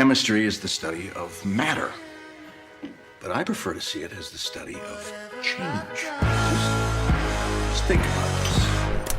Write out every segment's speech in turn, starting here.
chemistry is the study of matter, but I prefer to see it as the study of change. Just think about this.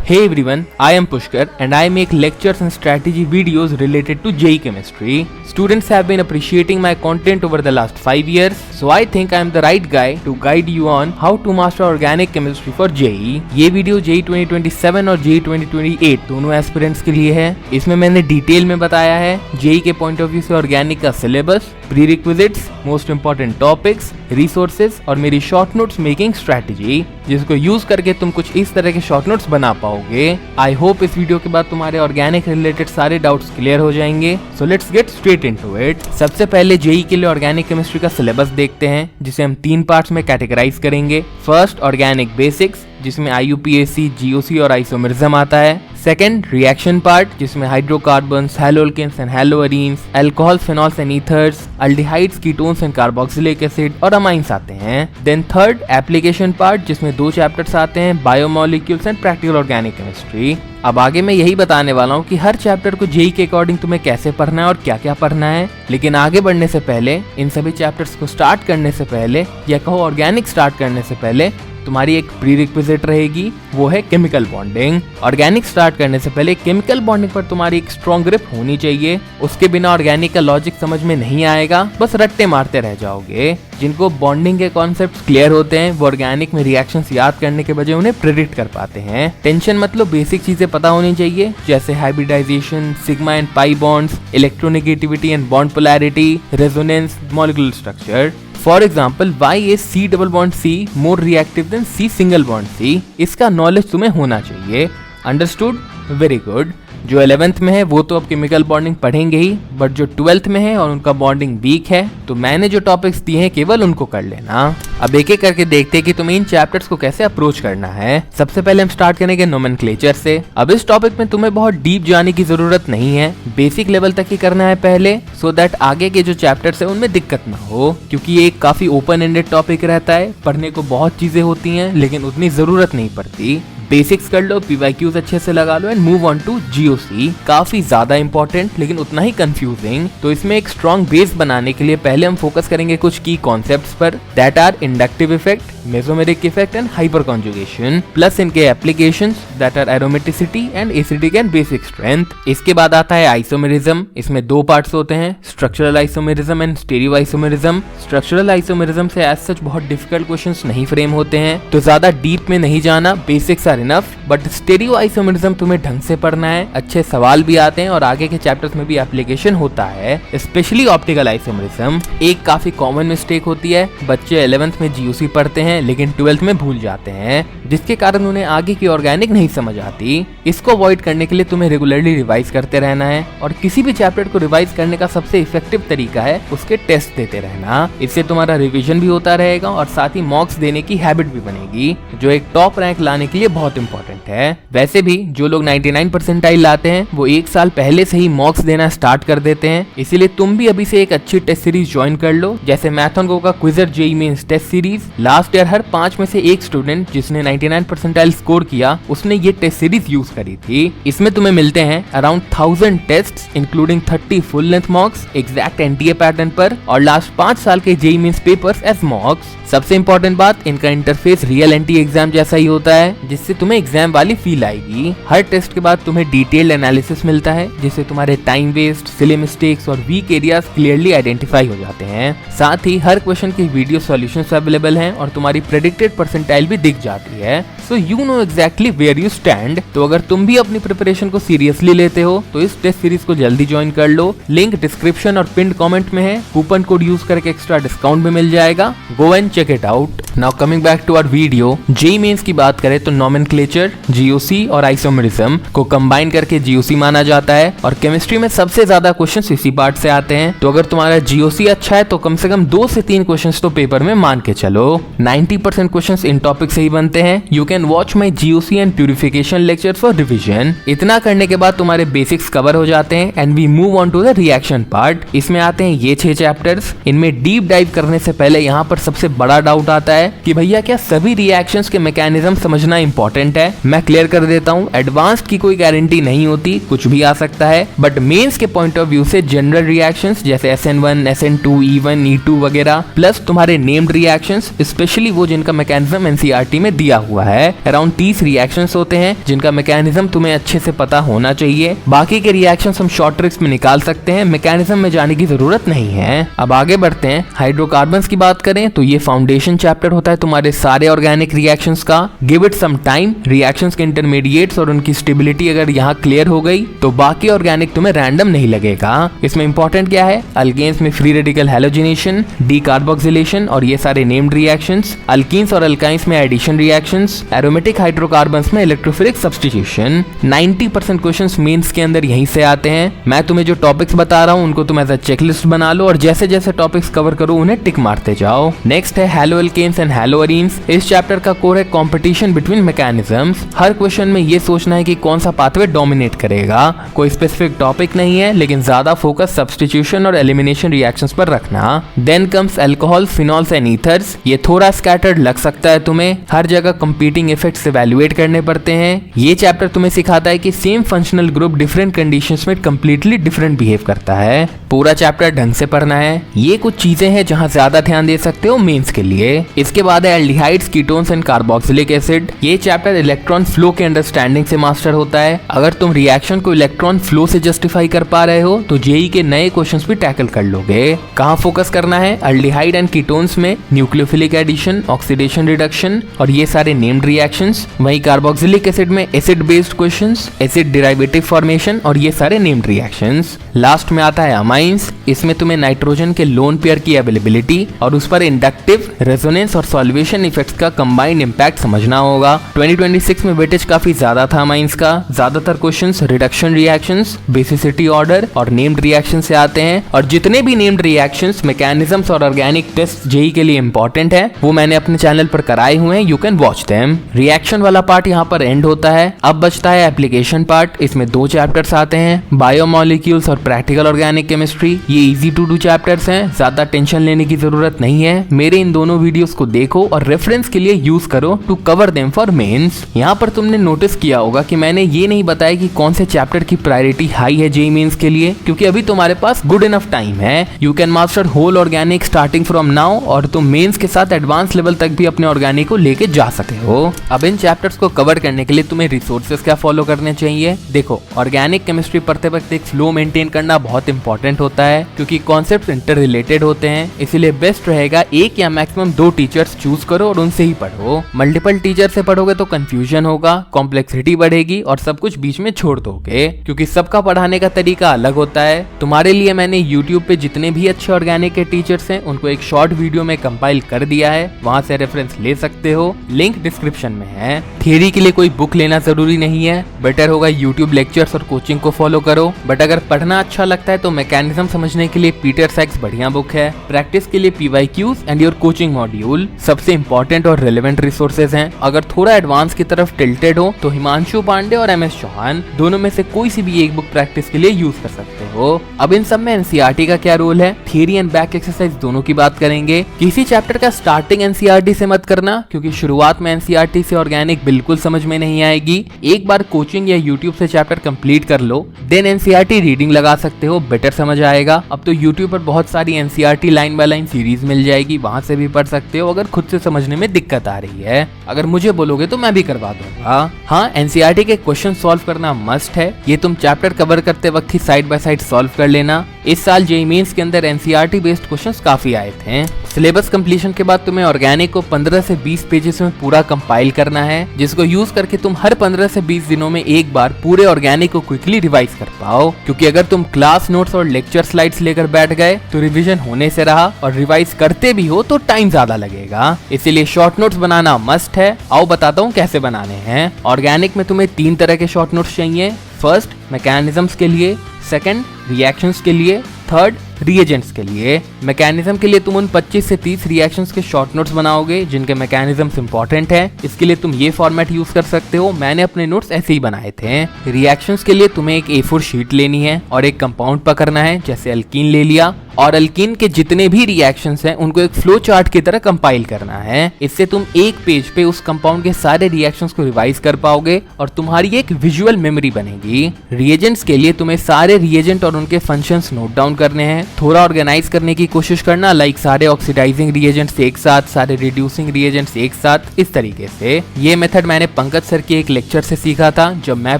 Hey everyone, I am Pushkar and I make lectures and strategy videos related to JEE Chemistry. Students have been appreciating my content over the last 5 years, so I think I am the right guy to guide you on how to master organic chemistry for JEE. ये video JEE 2027 और JEE 2028 दोनों aspirants के लिए है। इसमें मैंने detail में बताया है JEE के पॉइंट ऑफ व्यू से ऑर्गेनिक का syllabus, prerequisites, most important topics, resources और मेरी शॉर्ट नोट्स मेकिंग स्ट्रेटेजी, जिसको यूज करके तुम कुछ इस तरह के शॉर्ट नोट्स बना पाओगे। आई होप इस वीडियो के बाद तुम्हारे ऑर्गेनिक रिलेटेड सारे डाउट्स क्लियर हो जाएंगे। So let's get straight into it. सबसे पहले JEE के लिए ऑर्गेनिक केमिस्ट्री का सिलेबस देखते हैं, जिसे हम 3 पार्ट्स में कैटेगराइज करेंगे। फर्स्ट, ऑर्गेनिक बेसिक्स, जिसमें IUPAC, GOC और आइसोमेरिज्म आता है। सेकेंड, रिएक्शन पार्ट, जिसमें hydrocarbons, haloalkanes and haloarenes, alcohols, phenols and ethers, aldehydes, ketones and carboxylic acid और अमाइंस आते हैं। देन थर्ड, एप्लीकेशन पार्ट, जिसमें 2 चैप्टर्स आते हैं, biomolecules and practical organic chemistry. अब आगे मैं यही बताने वाला हूँ कि हर चैप्टर को JEE के अकॉर्डिंग तुम्हें कैसे पढ़ना है और क्या क्या पढ़ना है। लेकिन आगे बढ़ने से पहले, इन सभी चैप्टर्स को स्टार्ट करने से पहले, या कहो ऑर्गेनिक स्टार्ट करने से पहले, तुम्हारी एक प्रीरिक्विजिट रहेगी, वो है केमिकल बॉन्डिंग। ऑर्गेनिक स्टार्ट करने से पहले केमिकल बॉन्डिंग पर तुम्हारी एक स्ट्रॉन्ग ग्रिप होनी चाहिए। उसके बिना ऑर्गेनिक का लॉजिक समझ में नहीं आएगा, बस रट्टे मारते रह जाओगे। जिनको बॉन्डिंग के कॉन्सेप्ट्स क्लियर होते हैं, वो ऑर्गेनिक में रिएक्शंस याद करने के बजाय उन्हें प्रेडिक्ट कर पाते हैं। टेंशन मतलब बेसिक चीजें पता होनी चाहिए, जैसे hybridization, sigma and pi bonds, electronegativity and bond polarity, resonance, molecular structure. For example, why is C double bond C more reactive than C single bond C? इसका नॉलेज तुम्हें होना चाहिए। अंडरस्टूड? Very good. जो 11th में है वो तो अब केमिकल बॉन्डिंग पढ़ेंगे ही, बट जो 12th में है और उनका बॉन्डिंग वीक है, तो मैंने जो टॉपिक्स दिए हैं केवल उनको कर लेना। अब एक एक करके देखते हैं कि तुम्हें इन चैप्टर्स को कैसे अप्रोच करना है। सबसे पहले हम स्टार्ट करेंगे नोमेनक्लेचर से। अब इस टॉपिक में तुम्हें बहुत डीप जाने की जरूरत नहीं है, बेसिक लेवल तक ही करना है पहले, सो दैट आगे के जो चैप्टर्स है उनमें दिक्कत ना हो, क्योंकि ये एक काफी ओपन एंडेड टॉपिक रहता है। पढ़ने को बहुत चीजें होती हैं, लेकिन उतनी जरूरत नहीं पड़ती। बेसिक्स कर लो, PYQs अच्छे से लगा लो and move on to GOC। काफी ज्यादा इंपॉर्टेंट लेकिन उतना ही कंफ्यूजिंग। तो इसमें एक स्ट्रॉन्ग बेस बनाने के लिए पहले हम फोकस करेंगे कुछ की कॉन्सेप्ट्स पर, that are inductive effect, mesomeric effect and hyperconjugation, plus इनके applications, that are aromaticity and acidic and basic strength. इसके बाद आता है आइसोमेरिज्म। इसमें 2 पार्ट्स होते हैं, structural isomerism and stereo isomerism. Structural isomerism से एज सच बहुत डिफिकल्ट क्वेश्चंस नहीं फ्रेम होते हैं, तो ज्यादा डीप में नहीं जाना, basics are enough. But stereoisomerism तुम्हें ढंग से पढ़ना है, अच्छे सवाल भी आते हैं और आगे के चैप्टर्स में भी एप्लीकेशन होता है, स्पेशली ऑप्टिकल आइसोमेरिज्म। एक काफी कॉमन मिस्टेक होती है, बच्चे 11th में GOC पढ़ते हैं लेकिन 12th में भूल जाते हैं, जिसके कारण उन्हें आगे की ऑर्गेनिक नहीं समझ आती। इसको अवॉइड करने के लिए तुम्हें रेगुलरली रिवाइज करते रहना है, और किसी भी चैप्टर को रिवाइज करने का सबसे इफेक्टिव तरीका है उसके टेस्ट देते रहना। इससे तुम्हारा रिवीजन भी होता रहेगा और साथ ही मॉक्स देने की हैबिट भी बनेगी, जो एक टॉप रैंक लाने के लिए बहुत इंपॉर्टेंट है। वैसे भी जो लोग 99 परसेंटाइल लाते हैं वो 1 साल पहले से ही मॉक्स देना स्टार्ट कर देते हैं, इसीलिए तुम भी अभी से एक अच्छी टेस्ट सीरीज ज्वाइन कर लो, जैसे मैथन गो का Quizrr JEE mains test series. Last year हर 5 में से एक स्टूडेंट जिसने 99 परसेंटाइल स्कोर किया उसने ये टेस्ट सीरीज यूज करी थी। इसमें तुम्हें मिलते हैं around 1000 tests including 30 full length mocks exact NTA pattern पर, और लास्ट 5 साल के JEE Mains papers as mocks. सबसे इंपॉर्टेंट बात, इनका इंटरफेस रियल NTA एग्जाम जैसा ही होता है, जिससे तुम्हें एग्जाम वाली फील आएगी। हर टेस्ट के बाद तुम्हें डिटेल्ड एनालिसिस मिलता है, जिससे तुम्हारे टाइम वेस्ट, सिली मिस्टेक्स और वीक एरियाज क्लियरली आइडेंटिफाई हो जाते हैं। साथ ही हर क्वेश्चन की वीडियो सॉल्यूशंस अवेलेबल हैं और तुम्हारी प्रेडिक्टेड परसेंटाइल भी दिख जाती है, so you know exactly where you stand. तो अगर तुम भी अपनी प्रिपरेशन को सीरियसली लेते हो तो इस टेस्ट सीरीज को जल्दी ज्वाइन कर लो। लिंक डिस्क्रिप्शन और पिन कमेंट में है, कूपन कोड यूज करके एक्स्ट्रा डिस्काउंट भी मिल जाएगा। Go and check it out. Now coming back to our video, JEE Mains की बात करें तो नोमेनक्लेचर, GOC और आइसोमेरिज्म को कंबाइन करके GOC माना जाता है, और केमिस्ट्री में सबसे ज्यादा क्वेश्चंस इसी पार्ट से आते हैं। तो अगर तुम्हारा GOC अच्छा है तो कम से कम 2 से 3 क्वेश्चंस तो पेपर में मान के चलो। 90% क्वेश्चंस इन टॉपिक से ही बनते हैं। You can watch my GOC and purification lecture for revision. इतना करने के बाद तुम्हारे बेसिक्स कवर हो जाते हैं and we move on to the reaction part. इसमें आते हैं ये 6 चैप्टर्स। इनमें डीप डाइव करने से पहले यहाँ पर सबसे बड़ा बड़ा डाउट आता है कि भैया क्या सभी रिएक्शंस के मैकेनिज्म समझना इंपॉर्टेंट है। मैं क्लियर कर देता हूँ, एडवांस्ड की कोई गारंटी नहीं होती, कुछ भी आ सकता है, बट मेंस के पॉइंट ऑफ व्यू से जनरल रिएक्शंस जैसे SN1, SN2, E1, E2 वगैरह प्लस तुम्हारे नेम्ड रिएक्शंस, स्पेशली वो जिनका मैकेनिज्म एनसीईआरटी में दिया हुआ है, अराउंड 30 रिएक्शंस होते हैं जिनका मैकेनिज्म तुम्हें अच्छे से पता होना चाहिए। बाकी के रिएक्शंस हम शॉर्ट ट्रिक्स में निकाल सकते हैं, मैकेनिज्म में जाने की जरूरत नहीं है। अब आगे बढ़ते हैं। हाइड्रोकार्बन्स की बात करें तो ये फाउंडेशन चैप्टर होता है तुम्हारे सारे ऑर्गेनिक रिएक्शंस का। Give it some time, reactions के इंटरमीडिएट्स और उनकी स्टेबिलिटी अगर यहाँ क्लियर हो गई तो बाकी ऑर्गेनिक तुम्हें रैंडम नहीं लगेगा। इसमें इंपॉर्टेंट क्या है, अल्केन्स में फ्री रेडिकल हैलोजिनेशन, डीकार्बोक्सिलेशन और ये सारे नेम्ड रिएक्शंस, अल्कीन्स और अल्काइंस में एडिशन रिएक्शंस, एरोमेटिक हाइड्रोकार्बन्स में इलेक्ट्रोफिलिक सब्स्टिट्यूशन। 90% क्वेश्चंस मेंस के अंदर यहीं से आते हैं। मैं तुम्हें जो टॉपिक्स बता रहा हूँ उनको तुम एज अ चेकलिस्ट बना लो और जैसे जैसे टॉपिक्स कवर करो उन्हें टिक मारते जाओ। नेक्स्ट है haloalkanes and haloarenes. इस चैप्टर का कोर है कंपटीशन बिटवीन मैकेनिज्म्स। हर क्वेश्चन में ये सोचना है कि कौन सा पाथवे डोमिनेट करेगा। कोई स्पेसिफिक टॉपिक नहीं है, लेकिन ज्यादा फोकस सब्स्टिट्यूशन और एलिमिनेशन रिएक्शंस पर रखना। Then comes alcohol, phenols and ethers. ये थोड़ा स्कैटर्ड लग सकता है तुम्हें, हर जगह कंपीटिंग इफेक्ट्स इवैल्यूएट करने पड़ते हैं। ये चैप्टर तुम्हें सिखाता है कि same functional group different conditions में कंप्लीटली डिफरेंट बिहेव करता है। पूरा चैप्टर ढंग से पढ़ना है। ये कुछ चीजें हैं जहां ज्यादा ध्यान दे सकते हो मेंस के लिए। इसके बाद है aldehydes, ketones and carboxylic acid. ये चैप्टर इलेक्ट्रॉन फ्लो के अंडरस्टैंडिंग से मास्टर होता है। अगर तुम रिएक्शन को इलेक्ट्रॉन फ्लो से जस्टिफाई कर पा रहे हो तो जेई के नए क्वेश्चंस भी टैकल कर लोगे। कहां फोकस करना है, एल्डिहाइड एंड कीटोन्स में न्यूक्लियोफिलिक एडिशन, ऑक्सीडेशन रिडक्शन और ये सारे नेम्ड रिएक्शंस। वहीं कार्बोक्सिलिक एसिड में acid based questions, acid derivative formation और ये सारे नेम्ड रिएक्शंस। लास्ट में आता है अमाइंस। इसमें तुम्हें नाइट्रोजन के लोन पेयर की अवेलेबिलिटी और उस पर इंडक्टिव, रेजोनेंस और सॉल्वेशन इफेक्ट्स का कंबाइंड इंपैक्ट समझना होगा। 2026 में वेटेज काफी ज्यादा था अमाइंस का। ज्यादातर questions reduction reactions, basicity order और नेम्ड रिएक्शन से आते हैं और जितने भी नेम्ड रिएक्शंस, मैकेनिज्म्स और ऑर्गेनिक टेस्ट जेई के लिए इंपॉर्टेंट है वो मैंने अपने चैनल पर कराए हुए हैं, you can watch them. Reaction वाला पार्ट यहाँ पर एंड होता है। अब बचता है एप्लीकेशन पार्ट। इसमें 2 चैप्टर्स आते हैं, बायोमोलिक्यूल्स और प्रैक्टिकल ऑर्गेनिक केमिस्ट्री। ये इजी टू डू चैप्टर्स हैं, ज्यादा टेंशन लेने की जरूरत नहीं है। मेरे इन दोनों वीडियोस को देखो और रेफरेंस के लिए यूज करो to cover them for Mains. यहाँ पर तुमने नोटिस किया होगा कि मैंने ये नहीं बताया कि कौन से चैप्टर की प्रायोरिटी हाई है जेई मेंस के लिए, क्योंकि अभी तुम्हारे पास गुड इनफ टाइम है। You can master whole organic starting from now और तुम मेंस के साथ एडवांस लेवल तक भी अपने ऑर्गेनिक को लेके जा सकते हो। अब इन चैप्टर्स को कवर करने के लिए तुम्हें रिसोर्सेज क्या फॉलो करने चाहिए। देखो, ऑर्गेनिक केमिस्ट्री पढ़ते वक्त एक फ्लो मेंटेन करना बहुत इंपॉर्टेंट होता है क्योंकि कॉन्सेप्ट इंटर रिलेटेड होते हैं। इसीलिए बेस्ट रहेगा एक या मैक्सिमम 2 टीचर्स चूज करो और उनसे ही पढ़ो। मल्टीपल टीचर से पढ़ोगे तो कंफ्यूजन होगा, कॉम्प्लेक्सिटी बढ़ेगी और सब कुछ बीच में छोड़ दोगे क्योंकि सबका पढ़ाने का तरीका अलग होता है। तुम्हारे लिए मैंने यूट्यूब पे जितने भी अच्छे ऑर्गेनिक के टीचर्स हैं उनको एक शॉर्ट वीडियो में कंपाइल कर दिया है, वहां से रेफरेंस ले सकते हो, लिंक डिस्क्रिप्शन में है। थियरी के लिए कोई बुक लेना जरूरी नहीं है, बेटर होगा यूट्यूब लेक्चर्स और कोचिंग को फॉलो करो। बट अगर पढ़ना अच्छा लगता है तो मैकेनिज्म समझने के लिए पीटर सैक्स बढ़िया बुक है। प्रैक्टिस के लिए PYQs and your coaching module सबसे इंपॉर्टेंट और रेलेवेंट रिसोर्सेज हैं। अगर थोड़ा एडवांस की तरफ टिल्टेड हो तो हिमांशु पांडे और MS चौहान दोनों में से कोई सी भी एक बुक प्रैक्टिस के लिए यूज कर सकते हो। अब इन सब में एनसीईआरटी का क्या रोल है, थियरी एंड बैक एक्सरसाइज दोनों की बात करेंगे। किसी चैप्टर का स्टार्टिंग एनसीईआरटी से मत करना क्योंकि शुरुआत में एनसीईआरटी से ऑर्गेनिक बिल्कुल समझ में नहीं आएगी। एक बार कोचिंग या यूट्यूब से चैप्टर कंप्लीट कर लो, देन एनसीईआरटी रीडिंग लगा सकते हो, बेटर समझ आएगा। अब तो यूट्यूब पर बहुत सारी NCERT line by line series मिल जाएगी, वहां से भी पढ़ सकते हो अगर खुद से समझने में दिक्कत आ रही है। अगर मुझे बोलोगे तो मैं भी करवा दूंगा। हाँ, एनसीईआरटी के क्वेश्चन सॉल्व करना मस्ट है। ये तुम चैप्टर कवर करते वक्त ही साइड बाय साइड सॉल्व कर लेना। इस साल जेईई मेंस के अंदर एनसीईआरटी बेस्ड क्वेश्चंस काफी आए थे। सिलेबस कंप्लीशन के बाद तुम्हें ऑर्गेनिक को 15 से 20 पेजेस में पूरा कंपाइल करना है, जिसको यूज करके तुम हर 15 से 20 दिनों में एक बार पूरे ऑर्गेनिक को क्विकली रिवाइज कर पाओ। क्योंकि अगर तुम क्लास नोट्स और लेक्चर स्लाइड्स लेकर बैठ गए तो रिवीजन होने से रहा और रिवाइज करते भी हो तो टाइम ज्यादा लगेगा। इसीलिए शॉर्ट नोट्स बनाना मस्ट है। आओ बताता हूँ कैसे बनाने हैं। ऑर्गेनिक में तुम्हें 3 तरह के शॉर्ट नोट्स चाहिए। फर्स्ट, मैकेनिज्म्स के लिए, सेकंड, रिएक्शंस के लिए, थर्ड, रिएजेंट्स के लिए। मैकेनिज्म के लिए तुम उन 25 से 30 रिएक्शंस के शॉर्ट नोट्स बनाओगे जिनके मैकेनिज्म्स इंपॉर्टेंट है। इसके लिए तुम ये फॉर्मेट यूज कर सकते हो, मैंने अपने नोट्स ऐसे ही बनाए थे। रिएक्शंस के लिए तुम्हें एक A4 शीट लेनी है और एक कंपाउंड पकड़ना है, जैसे अल्कीन ले लिया और अल्कीन के जितने भी रिएक्शंस हैं उनको एक फ्लो चार्ट की तरह कंपाइल करना है। इससे तुम एक पेज पे उस कंपाउंड के सारे रिएक्शंस को रिवाइज कर पाओगे और तुम्हारी एक विजुअल मेमोरी बनेगी। रिएजेंट्स के लिए तुम्हें सारे रिएजेंट और उनके फंक्शंस नोट डाउन करने हैं, थोड़ा ऑर्गेनाइज करने की कोशिश करना, लाइक सारे ऑक्सीडाइजिंग रिएजेंट्स एक साथ, सारे रिड्यूसिंग रिएजेंट्स एक साथ, इस तरीके से। ये मेथड मैंने पंकज सर के एक लेक्चर से सीखा था जब मैं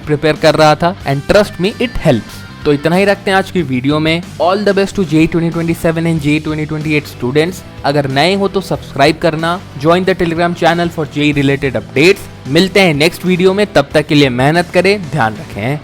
प्रिपेयर कर रहा था, and trust me it helps. तो इतना ही रखते हैं आज की वीडियो में। All the best to JEE 2027 and JEE 2028 students. अगर नए हो तो सब्सक्राइब करना, join the Telegram channel for JEE related updates. मिलते हैं नेक्स्ट वीडियो में, तब तक के लिए मेहनत करें, ध्यान रखें।